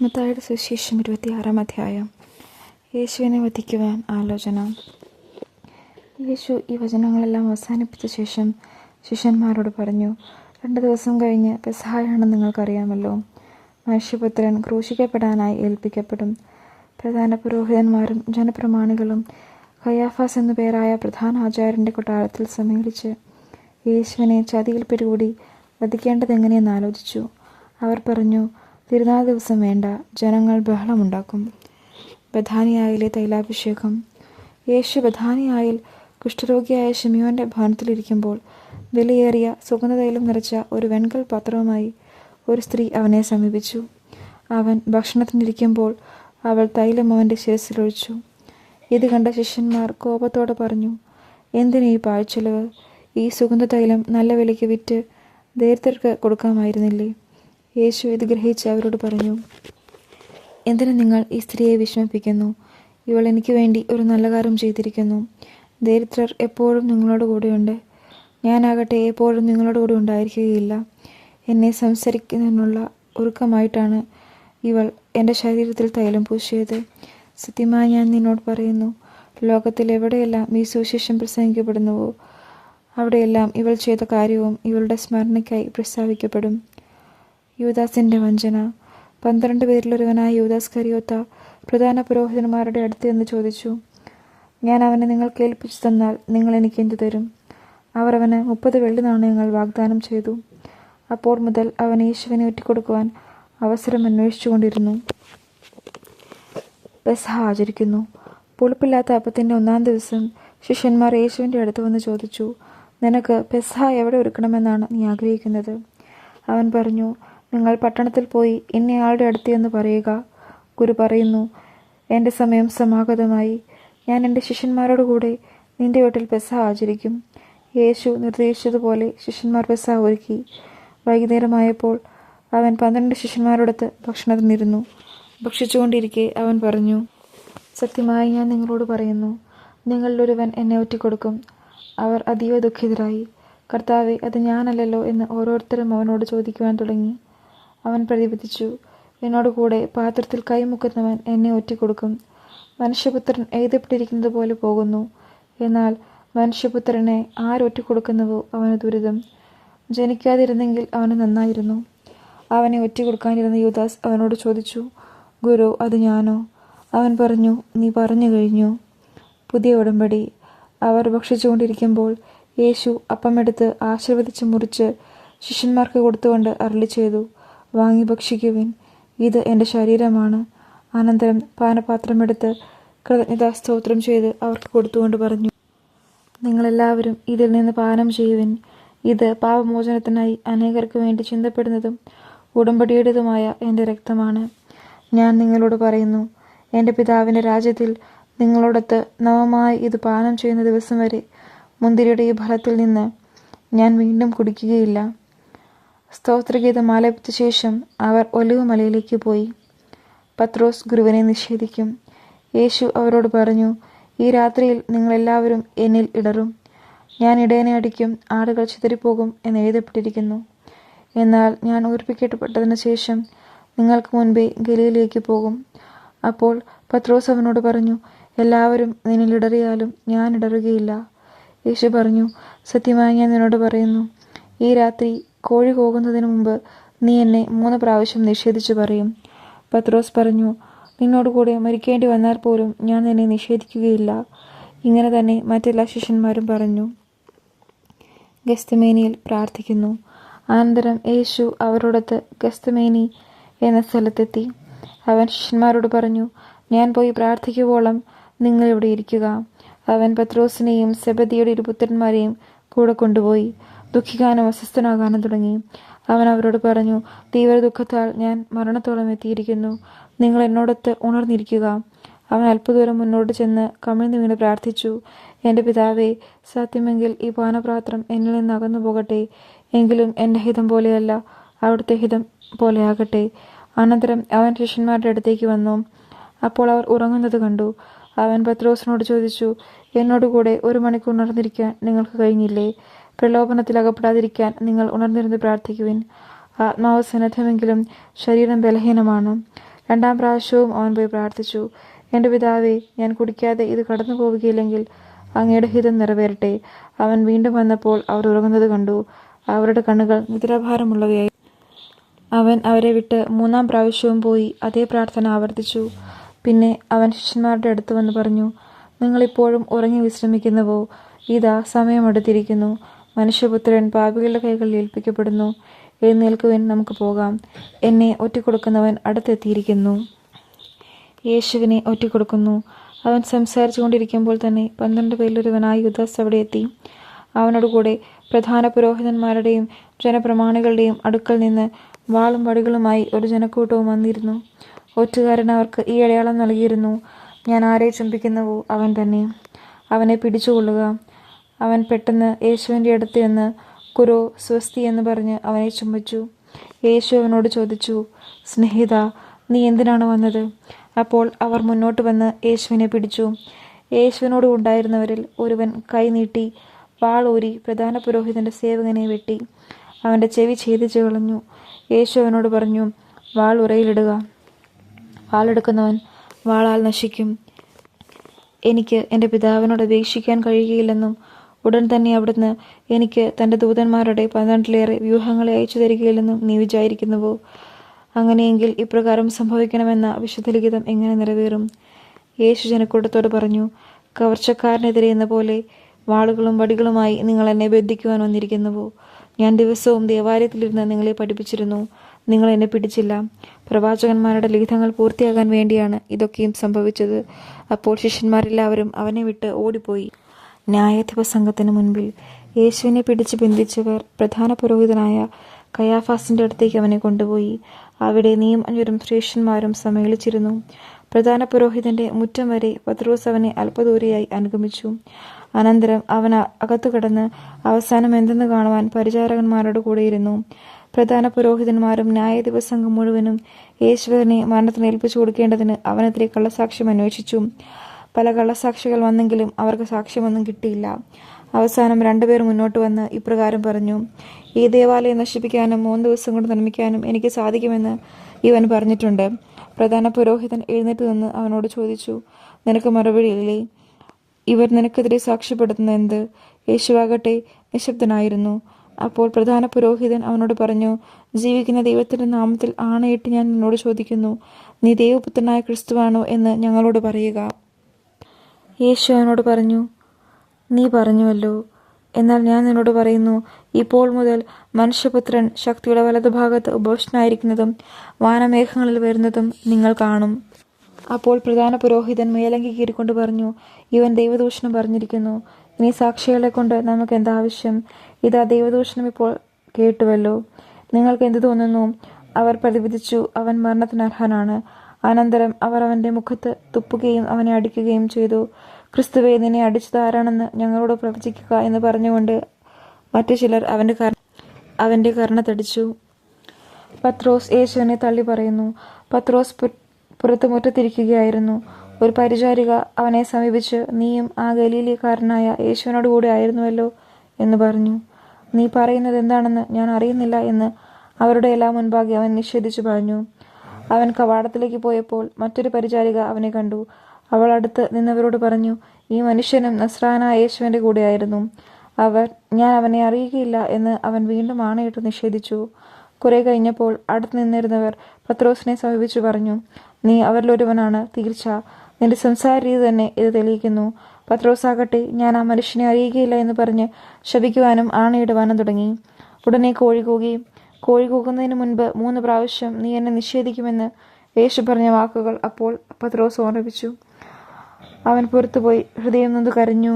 മത്തായിയുടെ സുവിശേഷം 26-ാം അധ്യായം. യേശുവിനെ വധിക്കുവാൻ ആലോചന. യേശു ഈ വചനങ്ങളെല്ലാം അവസാനിപ്പിച്ച ശേഷം ശിഷ്യന്മാരോട് പറഞ്ഞു, 2 ദിവസം കഴിഞ്ഞ് പെസഹായാണെന്ന് നിങ്ങൾക്കറിയാമല്ലോ. മനുഷ്യപുത്രൻ ക്രൂശിക്കപ്പെടാനായി ഏൽപ്പിക്കപ്പെടും. പ്രധാന പുരോഹിതന്മാരും ജനപ്രമാണികളും കയ്യാഫാസ് എന്നു പേരായ പ്രധാന ആചാര്യൻ്റെ കൊട്ടാരത്തിൽ സമ്മേളിച്ച് യേശുവിനെ ചതിയിൽ പിടികൂടി വധിക്കേണ്ടതെങ്ങനെയെന്ന് ആലോചിച്ചു. അവർ പറഞ്ഞു, തിരുനാൾ ദിവസം വേണ്ട, ജനങ്ങൾ ബഹളമുണ്ടാക്കും. ബഥാനിയായിലെ തൈലാഭിഷേകം. യേശു ബഥാനിയായിൽ കുഷ്ഠരോഗിയായ ശിമിയോൻ്റെ ഭവനത്തിലിരിക്കുമ്പോൾ വിലയേറിയ സുഗന്ധതൈലം നിറച്ച ഒരു വെൺകൽ പാത്രവുമായി ഒരു സ്ത്രീ അവനെ സമീപിച്ചു. അവൻ ഭക്ഷണത്തിനിരിക്കുമ്പോൾ അവൾ തൈലം അവൻ്റെ ശിരസിലൊഴിച്ചു. ഇത് കണ്ട ശിഷ്യന്മാർ കോപത്തോടെ പറഞ്ഞു, എന്തിനു ഈ പാഴ്ചെലവ്? ഈ സുഗന്ധതൈലം നല്ല വിലയ്ക്ക് വിറ്റ് ദരിദ്രർക്ക് കൊടുക്കാമായിരുന്നില്ലേ? യേശു ഇത് ഗ്രഹിച്ച് അവരോട് പറഞ്ഞു, എന്തിനു നിങ്ങൾ ഈ സ്ത്രീയെ വിഷമിപ്പിക്കുന്നു? ഇവൾ എനിക്ക് വേണ്ടി ഒരു നല്ല കാര്യം ചെയ്തിരിക്കുന്നു. ദരിദ്രർ എപ്പോഴും നിങ്ങളോട് കൂടെയുണ്ട്, ഞാനാകട്ടെ എപ്പോഴും നിങ്ങളോട് കൂടെ ഉണ്ടായിരിക്കുകയില്ല. എന്നെ സംസാരിക്കുന്നതിനുള്ള ഒരുക്കമായിട്ടാണ് ഇവൾ എൻ്റെ ശരീരത്തിൽ തൈലം പൂശിയത്. സത്യമായി ഞാൻ നിന്നോട് പറയുന്നു, ലോകത്തിൽ എവിടെയെല്ലാം ഈ സുവിശേഷം പ്രസംഗിക്കപ്പെടുന്നുവോ അവിടെയെല്ലാം ഇവൾ ചെയ്ത കാര്യവും ഇവളുടെ സ്മരണയ്ക്കായി പ്രസ്താവിക്കപ്പെടും. യൂദാസിൻ്റെ വഞ്ചന. 12 പേരിലൊരുവനായ യൂദാസ് കരിയോത്ത പ്രധാന പുരോഹിതന്മാരുടെ അടുത്ത് എന്ന് ചോദിച്ചു, ഞാൻ അവനെ നിങ്ങൾക്ക് ഏൽപ്പിച്ചു തന്നാൽ നിങ്ങൾ എനിക്ക് എന്തു തരും? അവർ അവന് 30 വെള്ളി നാണയങ്ങൾ വാഗ്ദാനം ചെയ്തു. അപ്പോൾ മുതൽ അവൻ യേശുവിനെ ഒറ്റിക്കൊടുക്കുവാൻ അവസരം അന്വേഷിച്ചുകൊണ്ടിരുന്നു. പെസഹ ആചരിക്കുന്നു. പുളിപ്പില്ലാത്ത അപ്പത്തിൻ്റെ 1-ാം ദിവസം ശിഷ്യന്മാർ യേശുവിൻ്റെ അടുത്ത് വന്ന് ചോദിച്ചു, നിനക്ക് പെസഹ എവിടെ ഒരുക്കണമെന്നാണ് നീ ആഗ്രഹിക്കുന്നത്? അവൻ പറഞ്ഞു, നിങ്ങൾ പട്ടണത്തിൽ പോയി ഇന്നയാളുടെ അടുത്ത് എന്ന് പറയുക. ഗുരു പറയുന്നു, എൻ്റെ സമയം സമാഗതമായി. ഞാൻ എൻ്റെ ശിഷ്യന്മാരോട് കൂടെ നിൻ്റെ വീട്ടിൽ പെസഹ ആചരിക്കും. യേശു നിർദ്ദേശിച്ചതുപോലെ ശിഷ്യന്മാർ പെസഹ ഒരുക്കി. വൈകുന്നേരമായപ്പോൾ അവൻ 12 ശിഷ്യന്മാരോടൊത്ത് ഭക്ഷണത്തിനിരുന്നു. ഭക്ഷിച്ചുകൊണ്ടിരിക്കെ അവൻ പറഞ്ഞു, സത്യമായി ഞാൻ നിങ്ങളോട് പറയുന്നു, നിങ്ങളിലൊരുവൻ എന്നെ ഒറ്റിക്കൊടുക്കും. അവർ അതീവ ദുഃഖിതരായി. കർത്താവേ, അത് ഞാനല്ലല്ലോ എന്ന് ഓരോരുത്തരും അവനോട് ചോദിക്കുവാൻ തുടങ്ങി. അവൻ പ്രതിവദിച്ചു, എന്നോട് കൂടെ പാത്രത്തിൽ കൈമുക്കുന്നവൻ എന്നെ ഒറ്റിക്കൊടുക്കും. മനുഷ്യപുത്രൻ എഴുതപ്പെട്ടിരിക്കുന്നത് പോലെ പോകുന്നു. എന്നാൽ മനുഷ്യപുത്രനെ ആരൊറ്റിക്കൊടുക്കുന്നുവോ അവന് ദുരിതം. ജനിക്കാതിരുന്നെങ്കിൽ അവന് നന്നായിരുന്നു. അവനെ ഒറ്റിക്കൊടുക്കാനിരുന്ന യൂദാസ് അവനോട് ചോദിച്ചു, ഗുരു, അത് ഞാനോ? അവൻ പറഞ്ഞു, നീ പറഞ്ഞു കഴിഞ്ഞു. പുതിയ ഉടമ്പടി. അവർ ഭക്ഷിച്ചുകൊണ്ടിരിക്കുമ്പോൾ യേശു അപ്പമെടുത്ത് ആശീർവദിച്ച് മുറിച്ച് ശിഷ്യന്മാർക്ക് കൊടുത്തുകൊണ്ട് അരുളി ചെയ്തു, വാങ്ങി ഭക്ഷിക്കുവിൻ, ഇത് എൻ്റെ ശരീരമാണ്. അനന്തരം പാനപാത്രമെടുത്ത് കൃതജ്ഞതാസ്തോത്രം ചെയ്ത് അവർക്ക് കൊടുത്തുകൊണ്ട് പറഞ്ഞു, നിങ്ങളെല്ലാവരും ഇതിൽ നിന്ന് പാനം ചെയ്യുവിൻ. ഇത് പാപമോചനത്തിനായി അനേകർക്ക് വേണ്ടി ചിന്തപ്പെടുന്നതും ഉടമ്പടിയുടേതുമായ എൻ്റെ രക്തമാണ്. ഞാൻ നിങ്ങളോട് പറയുന്നു, എൻ്റെ പിതാവിൻ്റെ രാജ്യത്തിൽ നിങ്ങളോടൊത്ത് നവമായി ഇത് പാനം ചെയ്യുന്ന ദിവസം വരെ മുന്തിരിയുടെ ഈ ഫലത്തിൽ നിന്ന് ഞാൻ വീണ്ടും കുടിക്കുകയില്ല. സ്തോത്രഗീതം ആലപിച്ച ശേഷം അവർ ഒലിവ് മലയിലേക്ക് പോയി. പത്രോസ് ഗുരുവിനെ നിഷേധിക്കും. യേശു അവരോട് പറഞ്ഞു, ഈ രാത്രിയിൽ നിങ്ങളെല്ലാവരും എന്നിൽ ഇടറും. ഞാൻ ഇടയനെ അടിക്കും, ആടുകൾ ചിതറിപ്പോകും എന്ന് എഴുതപ്പെട്ടിരിക്കുന്നു. എന്നാൽ ഞാൻ ഉയർപ്പിക്കപ്പെട്ടതിന് ശേഷം നിങ്ങൾക്ക് മുൻപേ ഗലീലയിലേക്ക് പോകും. അപ്പോൾ പത്രോസ് അവനോട് പറഞ്ഞു, എല്ലാവരും നിന്നിൽ ഇടറിയാലും ഞാൻ ഇടറുകയില്ല. യേശു പറഞ്ഞു, സത്യമായി ഞാൻ നിന്നോട് പറയുന്നു, ഈ രാത്രി കോഴി കൂകുന്നതിന് മുമ്പ് നീ എന്നെ 3 പ്രാവശ്യം നിഷേധിച്ചു പറയും. പത്രോസ് പറഞ്ഞു, നിന്നോടുകൂടെ മരിക്കേണ്ടി വന്നാൽ പോലും ഞാൻ നിന്നെ നിഷേധിക്കുകയില്ല. ഇങ്ങനെ തന്നെ മറ്റെല്ലാ ശിഷ്യന്മാരും പറഞ്ഞു. ഗെത്സമേനിയിൽ പ്രാർത്ഥിക്കുന്നു. അനന്തരം യേശു അവരോടൊത്ത് ഗെത്സമേനി എന്ന സ്ഥലത്തെത്തി. അവൻ ശിഷ്യന്മാരോട് പറഞ്ഞു, ഞാൻ പോയി പ്രാർത്ഥിക്കുവോളം നിങ്ങൾ ഇവിടെ ഇരിക്കുക. അവൻ പത്രോസിനെയും സെബദിയുടെ 2 പുത്രന്മാരെയും കൂടെ കൊണ്ടുപോയി. ദുഃഖിക്കാനും അസ്വസ്ഥനാകാനും തുടങ്ങി. അവൻ അവരോട് പറഞ്ഞു, തീവ്ര ദുഃഖത്താൽ ഞാൻ മരണത്തോളം എത്തിയിരിക്കുന്നു. നിങ്ങൾ എന്നോടൊത്ത് ഉണർന്നിരിക്കുക. അവൻ അല്പദൂരം മുന്നോട്ട് ചെന്ന് കമിഴ്ന്നു വീണ് പ്രാർത്ഥിച്ചു, എൻ്റെ പിതാവേ, സാധ്യമെങ്കിൽ ഈ പാനപാത്രം എന്നിൽ നിന്ന് അകന്നു പോകട്ടെ. എങ്കിലും എൻ്റെ ഹിതം പോലെയല്ല, അവിടുത്തെ ഹിതം പോലെയാകട്ടെ. അനന്തരം അവൻ ശിഷ്യന്മാരുടെ അടുത്തേക്ക് വന്നു. അപ്പോൾ അവർ ഉറങ്ങുന്നത് കണ്ടു. അവൻ പത്രോസിനോട് ചോദിച്ചു, എന്നോടുകൂടെ 1 മണിക്കൂർ ഉണർന്നിരിക്കാൻ നിങ്ങൾക്ക് കഴിഞ്ഞില്ലേ? പ്രലോഭനത്തിൽ അകപ്പെടാതിരിക്കാൻ നിങ്ങൾ ഉണർന്നിരുന്ന് പ്രാർത്ഥിക്കുവിൻ. ആത്മാവ് സന്നദ്ധമെങ്കിലും ശരീരം ബലഹീനമാണ്. 2-ാം പ്രാവശ്യവും അവൻ പോയി പ്രാർത്ഥിച്ചു, എൻ്റെ പിതാവേ, ഞാൻ കുടിക്കാതെ ഇത് കടന്നു പോവുകയില്ലെങ്കിൽ അങ്ങയുടെ ഹിതം നിറവേറട്ടെ. അവൻ വീണ്ടും വന്നപ്പോൾ അവർ ഉറങ്ങുന്നത് കണ്ടു. അവരുടെ കണ്ണുകൾ നിദ്രാഭാരമുള്ളവയായി. അവൻ അവരെ വിട്ട് 3-ാം പ്രാവശ്യവും പോയി അതേ പ്രാർത്ഥന ആവർത്തിച്ചു. പിന്നെ അവൻ ശിഷ്യന്മാരുടെ അടുത്ത് വന്ന് പറഞ്ഞു, നിങ്ങളിപ്പോഴും ഉറങ്ങി വിശ്രമിക്കുന്നുവോ? ഇതാ സമയം അടുത്തിരിക്കുന്നു. മനുഷ്യപുത്രൻ പാപികളുടെ കൈകളിൽ ഏൽപ്പിക്കപ്പെടുന്നു. എഴുന്നേൽക്കുവിൻ, നമുക്ക് പോകാം. എന്നെ ഒറ്റിക്കൊടുക്കുന്നവൻ അടുത്തെത്തിയിരിക്കുന്നു. യേശുവിനെ ഒറ്റിക്കൊടുക്കുന്നു. അവൻ സംസാരിച്ചു കൊണ്ടിരിക്കുമ്പോൾ തന്നെ 12 പേരിലൊരുവനായ യൂദാസ് അവിടെ എത്തി. അവനോടുകൂടെ പ്രധാന പുരോഹിതന്മാരുടെയും ജനപ്രമാണികളുടെയും അടുക്കൽ നിന്ന് വാളും വടികളുമായി ഒരു ജനക്കൂട്ടവും വന്നിരുന്നു. ഒറ്റുകാരൻ അവർക്ക് ഈ അടയാളം നൽകിയിരുന്നു, ഞാൻ ആരെ ചുംബിക്കുന്നുവോ അവൻ തന്നെ, അവനെ പിടിച്ചുകൊള്ളുക. അവൻ പെട്ടെന്ന് യേശുവിൻ്റെ അടുത്ത് നിന്ന് കുറോ സ്വസ്തി എന്ന് പറഞ്ഞ് അവനെ ചുംബിച്ചു. യേശു അവനോട് ചോദിച്ചു, സ്നേഹിത, നീ എന്തിനാണ് വന്നത്? അപ്പോൾ അവർ മുന്നോട്ട് വന്ന് യേശുവിനെ പിടിച്ചു. യേശുവിനോട് ഉണ്ടായിരുന്നവരിൽ ഒരുവൻ കൈ നീട്ടി വാളൂരി പ്രധാന പുരോഹിതന്റെ സേവകനെ വെട്ടി അവൻ്റെ ചെവി ഛേദിച്ചു കളഞ്ഞു. യേശു അവനോട് പറഞ്ഞു, വാൾ ഉറയിലിടുക. വാളെടുക്കുന്നവൻ വാളാൽ നശിക്കും. എനിക്ക് എൻ്റെ പിതാവിനോട് അപേക്ഷിക്കാൻ കഴിയുകയില്ലെന്നും ഉടൻ തന്നെ അവിടുന്ന് എനിക്ക് തൻ്റെ ദൂതന്മാരുടെ 12-ലേറെ വ്യൂഹങ്ങളെ അയച്ചു തരികയില്ലെന്നും നീ വിചാരിക്കുന്നുവോ? അങ്ങനെയെങ്കിൽ ഇപ്രകാരം സംഭവിക്കണമെന്ന വിശുദ്ധലിഖിതം എങ്ങനെ നിറവേറും? യേശു ജനക്കൂട്ടത്തോട് പറഞ്ഞു, കവർച്ചക്കാരനെതിരെ എന്ന പോലെ വാളുകളും വടികളുമായി നിങ്ങൾ എന്നെ ബന്ധിക്കുവാൻ വന്നിരിക്കുന്നുവോ? ഞാൻ ദിവസവും ദേവാലയത്തിലിരുന്ന് നിങ്ങളെ പഠിപ്പിച്ചിരുന്നു, നിങ്ങൾ എന്നെ പിടിച്ചില്ല. പ്രവാചകന്മാരുടെ ലിഖിതങ്ങൾ പൂർത്തിയാകാൻ വേണ്ടിയാണ് ഇതൊക്കെയും സംഭവിച്ചത്. അപ്പോൾ ശിഷ്യന്മാരെല്ലാവരും അവനെ വിട്ട് ഓടിപ്പോയി. ന്യായാധിപ സംഘത്തിന് മുൻപിൽ യേശുവിനെ പിടിച്ച് ബന്ധിച്ചവർ പ്രധാന പുരോഹിതനായ കയാഫാസിൻ്റെ അടുത്തേക്ക് അവനെ കൊണ്ടുപോയി. അവിടെ നിയമജ്ഞരും ശ്രേഷ്ഠന്മാരും സമ്മേളിച്ചിരുന്നു. പ്രധാന പുരോഹിതന്റെ മുറ്റം വരെ പത്രോസ് അവനെ അല്പദൂരെയായി അനുഗമിച്ചു. അനന്തരം അവൻ അകത്തു കടന്ന് അവസാനം എന്തെന്ന് കാണുവാൻ പരിചാരകന്മാരോട് കൂടെയിരുന്നു. പ്രധാന പുരോഹിതന്മാരും ന്യായാധിപ സംഘം മുഴുവനും യേശുവിനെ മരണത്തിന് ഏൽപ്പിച്ചു കൊടുക്കേണ്ടതിന് അവനെതിരെ കള്ളസാക്ഷ്യം അന്വേഷിച്ചു. പല കള്ളസാക്ഷികൾ വന്നെങ്കിലും അവർക്ക് സാക്ഷ്യമൊന്നും കിട്ടിയില്ല. അവസാനം 2 പേർ മുന്നോട്ട് വന്ന് ഇപ്രകാരം പറഞ്ഞു, ഈ ദേവാലയം നശിപ്പിക്കാനും 3 ദിവസം കൊണ്ട് നിർമ്മിക്കാനും എനിക്ക് സാധിക്കുമെന്ന് ഇവൻ പറഞ്ഞിട്ടുണ്ട്. പ്രധാന പുരോഹിതൻ എഴുന്നേറ്റ് നിന്ന് അവനോട് ചോദിച്ചു, നിനക്ക് മറുപടിയില്ലേ? ഇവർ നിനക്കെതിരെ സാക്ഷ്യപ്പെടുത്തുന്ന എന്ത്? യേശുവാകട്ടെ നിശബ്ദനായിരുന്നു. അപ്പോൾ പ്രധാന പുരോഹിതൻ അവനോട് പറഞ്ഞു, ജീവിക്കുന്ന ദൈവത്തിന്റെ നാമത്തിൽ ആണയിട്ട് ഞാൻ നിന്നോട് ചോദിക്കുന്നു, നീ ദൈവപുത്രനായ ക്രിസ്തുവാണോ എന്ന് ഞങ്ങളോട് പറയുക. യേശു അവനോട് പറഞ്ഞു, നീ പറഞ്ഞുവല്ലോ. എന്നാൽ ഞാൻ നിന്നോട് പറയുന്നു, ഇപ്പോൾ മുതൽ മനുഷ്യപുത്രൻ ശക്തിയുടെ വലതുഭാഗത്ത് ഉപവിഷ്ടനായിരിക്കുന്നതും വാനമേഘങ്ങളിൽ വരുന്നതും നിങ്ങൾ കാണും. അപ്പോൾ പ്രധാന പുരോഹിതൻ മേലങ്കി കീറിക്കൊണ്ട് പറഞ്ഞു, ഇവൻ ദൈവദൂഷണം പറഞ്ഞിരിക്കുന്നു. ഇനി സാക്ഷികളെ കൊണ്ട് നമുക്ക് എന്താവശ്യം? ഇതാ ദൈവദൂഷണം ഇപ്പോൾ കേട്ടുവല്ലോ. നിങ്ങൾക്ക് എന്ത് തോന്നുന്നു? അവർ പ്രതിവിധിച്ചു, അവൻ മരണത്തിന് അർഹനാണ്. അനന്തരം അവർ അവൻ്റെ മുഖത്ത് തുപ്പുകയും അവനെ അടിക്കുകയും ചെയ്തു. ക്രിസ്തുവേ, നിന്നെ അടിച്ചത് ആരാണെന്ന് ഞങ്ങളോട് പ്രവചിക്കുക എന്ന് പറഞ്ഞുകൊണ്ട് മറ്റു ചിലർ അവൻ്റെ കർണത്തടിച്ചു. പത്രോസ് യേശുവിനെ തള്ളി പറയുന്നു. പത്രോസ് പുറത്ത് മുറ്റത്തിരിക്കുകയായിരുന്നു. ഒരു പരിചാരിക അവനെ സമീപിച്ച്, നീയും ആ ഗലീലക്കാരനായ യേശുവിനോട് കൂടെ ആയിരുന്നുവല്ലോ എന്ന് പറഞ്ഞു. നീ പറയുന്നത് എന്താണെന്ന് ഞാൻ അറിയുന്നില്ല എന്ന് അവരുടെ എല്ലാം മുൻപാകെ അവൻ നിഷേധിച്ചു പറഞ്ഞു. അവൻ കവാടത്തിലേക്ക് പോയപ്പോൾ മറ്റൊരു പരിചാരിക അവനെ കണ്ടു. അവൾ അടുത്ത് നിന്നവരോട് പറഞ്ഞു, ഈ മനുഷ്യനും നസ്രായനായ യേശുവിൻ്റെ കൂടെയായിരുന്നു. ഞാൻ അവനെ അറിയുകയില്ല എന്ന് അവൻ വീണ്ടും ആണയിട്ട് നിഷേധിച്ചു. കുറെ കഴിഞ്ഞപ്പോൾ അടുത്ത് നിന്നിരുന്നവർ പത്രോസിനെ സമീപിച്ചു പറഞ്ഞു, നീ അവരിലൊരുവനാണ് തീർച്ച. നിന്റെ സംസാര രീതി തന്നെ ഇത് തെളിയിക്കുന്നു. പത്രോസാകട്ടെ, ഞാൻ ആ മനുഷ്യനെ അറിയുകയില്ല എന്ന് പറഞ്ഞ് ശപിക്കുവാനും ആണയിടുവാനും തുടങ്ങി. ഉടനെ കോഴി കൂകുന്നതിന് മുൻപ് 3 പ്രാവശ്യം നീ എന്നെ നിഷേധിക്കുമെന്ന് യേശു പറഞ്ഞ വാക്കുകൾ അപ്പോൾ പത്രോസ് ഓർമ്മിപ്പിച്ചു. അവൻ പുറത്തുപോയി ഹൃദയം നൊന്ത് കരഞ്ഞു.